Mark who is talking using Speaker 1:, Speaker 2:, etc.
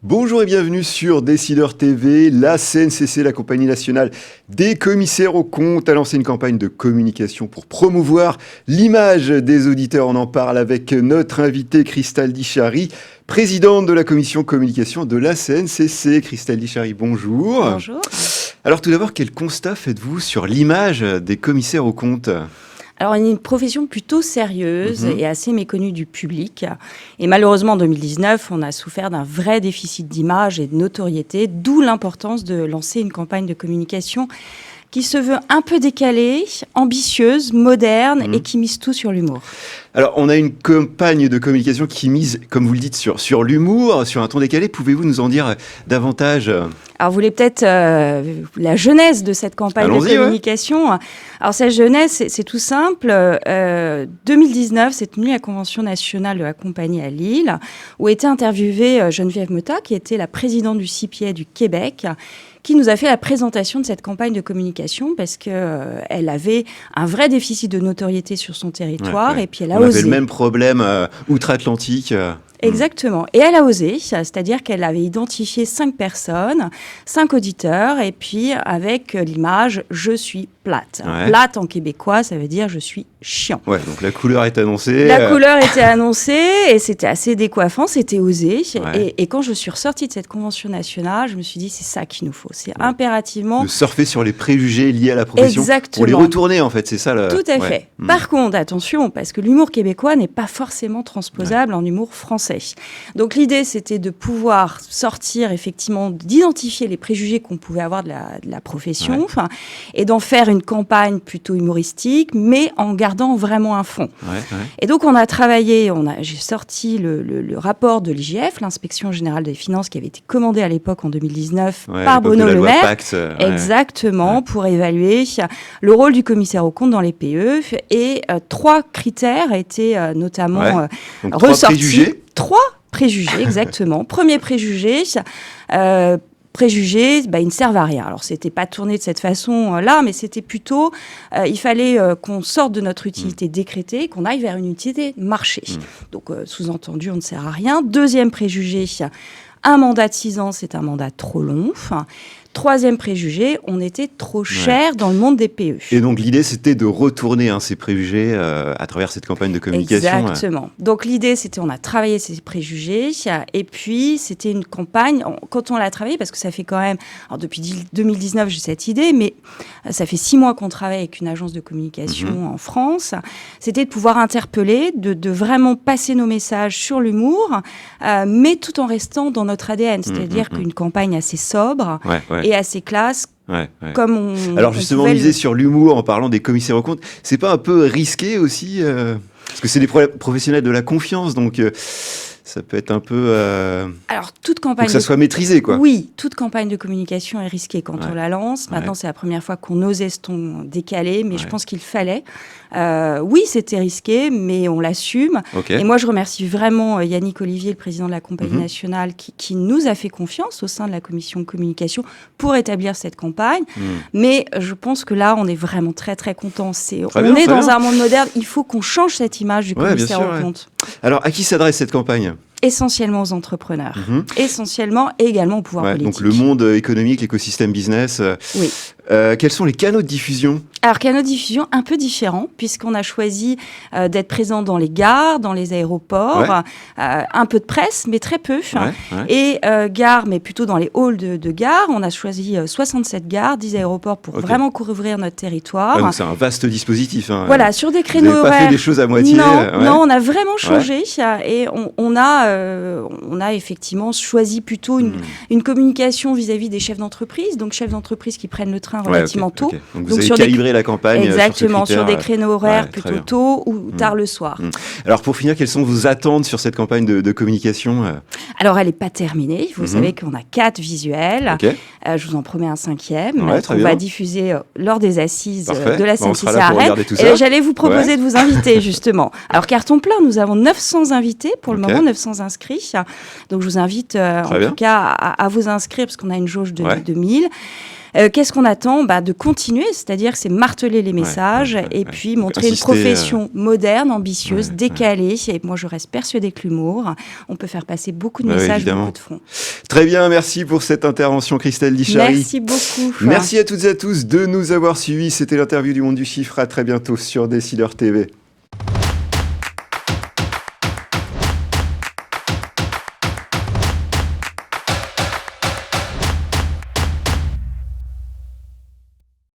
Speaker 1: Bonjour et bienvenue sur Décideur TV. La CNCC, la Compagnie nationale des commissaires aux comptes, a lancé une campagne de communication pour promouvoir l'image des auditeurs. On en parle avec notre invitée Christelle Dichary, présidente de la commission communication de la CNCC. Christelle Dichary, bonjour.
Speaker 2: Bonjour.
Speaker 1: Alors tout d'abord, quel constat faites-vous sur l'image des commissaires aux comptes ?
Speaker 2: Alors, une profession plutôt sérieuse et assez méconnue du public. Et malheureusement, en 2019, on a souffert d'un vrai déficit d'image et de notoriété, d'où l'importance de lancer une campagne de communication qui se veut un peu décalée, ambitieuse, moderne et qui mise tout sur l'humour.
Speaker 1: Alors, on a une campagne de communication qui mise, comme vous le dites, sur l'humour, sur un ton décalé. Pouvez-vous nous en dire davantage ?
Speaker 2: Alors, vous voulez peut-être la genèse de cette campagne de communication. Ouais. Alors, cette genèse, c'est tout simple. 2019, s'est tenue la Convention nationale de la compagnie à Lille, où était interviewée Geneviève Meta, qui était la présidente du CPA du Québec, qui nous a fait la présentation de cette campagne de communication parce qu'elle avait un vrai déficit de notoriété sur son territoire et puis elle a osé.
Speaker 1: On avait le même problème outre-Atlantique.
Speaker 2: Exactement. Et elle a osé, c'est-à-dire qu'elle avait identifié 5 personnes, 5 auditeurs, et puis avec l'image « je suis plate ».
Speaker 1: Ouais.
Speaker 2: Plate en québécois, ça veut dire « je suis chiant ».
Speaker 1: Ouais, donc la couleur est annoncée.
Speaker 2: La couleur était annoncée et c'était assez décoiffant, c'était osé.
Speaker 1: Ouais.
Speaker 2: Et quand je suis ressortie de cette convention nationale, je me suis dit c'est ça qu'il nous faut. C'est impérativement...
Speaker 1: De surfer sur les préjugés liés à la profession.
Speaker 2: Exactement.
Speaker 1: Pour les retourner en fait, c'est ça.
Speaker 2: Tout à fait. Par contre, attention, parce que l'humour québécois n'est pas forcément transposable en humour français. Donc l'idée, c'était de pouvoir sortir effectivement, d'identifier les préjugés qu'on pouvait avoir de la profession, et d'en faire une campagne plutôt humoristique, mais en gardant vraiment un fond. Et donc on a travaillé, j'ai sorti le rapport de l'IGF, l'Inspection Générale des Finances, qui avait été commandé à l'époque en 2019 par Bruno Le Maire. Pacte, exactement, pour évaluer le rôle du commissaire aux comptes dans les PE. Et 3 critères étaient notamment
Speaker 1: donc,
Speaker 2: ressortis. 3 préjugés, exactement. Premier préjugé, ils ne servent à rien. Alors, c'était pas tourné de cette façon-là, mais c'était plutôt, il fallait qu'on sorte de notre utilité décrétée, qu'on aille vers une utilité marché. Donc, sous-entendu, on ne sert à rien. Deuxième préjugé, un mandat de 6 ans, c'est un mandat trop long. Troisième préjugé, on était trop cher dans le monde des PE.
Speaker 1: Et donc l'idée, c'était de retourner ces préjugés à travers cette campagne de communication.
Speaker 2: Exactement. Donc l'idée, c'était, on a travaillé ces préjugés, et puis c'était une campagne, quand on l'a travaillé, parce que ça fait quand même, alors depuis 2019, j'ai cette idée, mais ça fait 6 mois qu'on travaille avec une agence de communication en France, c'était de pouvoir interpeller, de vraiment passer nos messages sur l'humour, mais tout en restant dans notre ADN, c'est-à-dire qu'une campagne assez sobre, et assez classe. Comme on,
Speaker 1: alors justement, on disait sur l'humour en parlant des commissaires aux comptes, c'est pas un peu risqué aussi parce que c'est des professionnels de la confiance, donc ça peut être un peu...
Speaker 2: Alors, toute campagne...
Speaker 1: Faut que ça soit maîtrisé, quoi.
Speaker 2: Oui, toute campagne de communication est risquée quand on la lance. Maintenant, c'est la première fois qu'on osait ce ton décalé, mais je pense qu'il fallait. Oui, c'était risqué, mais on l'assume. Et moi, je remercie vraiment Yannick Olivier, le président de la compagnie nationale, qui nous a fait confiance au sein de la commission communication pour établir cette campagne. Mais je pense que là, on est vraiment très, très contents. On est dans un monde moderne. Il faut qu'on change cette image du commissaire aux comptes.
Speaker 1: Alors, à qui s'adresse cette campagne ?
Speaker 2: Essentiellement aux entrepreneurs, essentiellement et également au pouvoir politique.
Speaker 1: Donc le monde économique, l'écosystème business.
Speaker 2: Oui.
Speaker 1: Quels sont les canaux de diffusion ?
Speaker 2: Alors, canaux de diffusion un peu différents, puisqu'on a choisi d'être présent dans les gares, dans les aéroports, un peu de presse, mais très peu. Et gares, mais plutôt dans les halls de gares. On a choisi 67 gares, 10 aéroports pour vraiment couvrir notre territoire.
Speaker 1: Donc c'est un vaste dispositif.
Speaker 2: Voilà, sur des créneaux horaires.
Speaker 1: Vous n'avez pas fait des choses à moitié.
Speaker 2: Non, on a vraiment changé. Et on a effectivement choisi plutôt une communication vis-à-vis des chefs d'entreprise, donc chefs d'entreprise qui prennent le train relativement tôt.
Speaker 1: Donc vous avez calibré la campagne.
Speaker 2: Exactement, sur des créneaux horaires plutôt tôt ou tard le soir.
Speaker 1: Alors pour finir, quelles sont vos attentes sur cette campagne de communication ?
Speaker 2: Alors elle n'est pas terminée. Vous savez qu'on a 4 visuels. Je vous en promets un 5e. On va diffuser lors des assises de la CNCC à Rennes. Et j'allais vous proposer de vous inviter justement. Alors carton plein, nous avons 900 invités pour le moment, 900 inscrits. Donc je vous invite en tout cas à vous inscrire parce qu'on a une jauge de 2000. Qu'est-ce qu'on attend ? De continuer, c'est-à-dire c'est marteler les messages et puis montrer une profession moderne, ambitieuse, décalée. Et moi, je reste persuadée que l'humour, on peut faire passer beaucoup de messages, beaucoup de fronts.
Speaker 1: Très bien, merci pour cette intervention, Christelle Dichary.
Speaker 2: Merci beaucoup.
Speaker 1: Merci à toutes et à tous de nous avoir suivis. C'était l'interview du Monde du Chiffre. À très bientôt sur Décideur TV.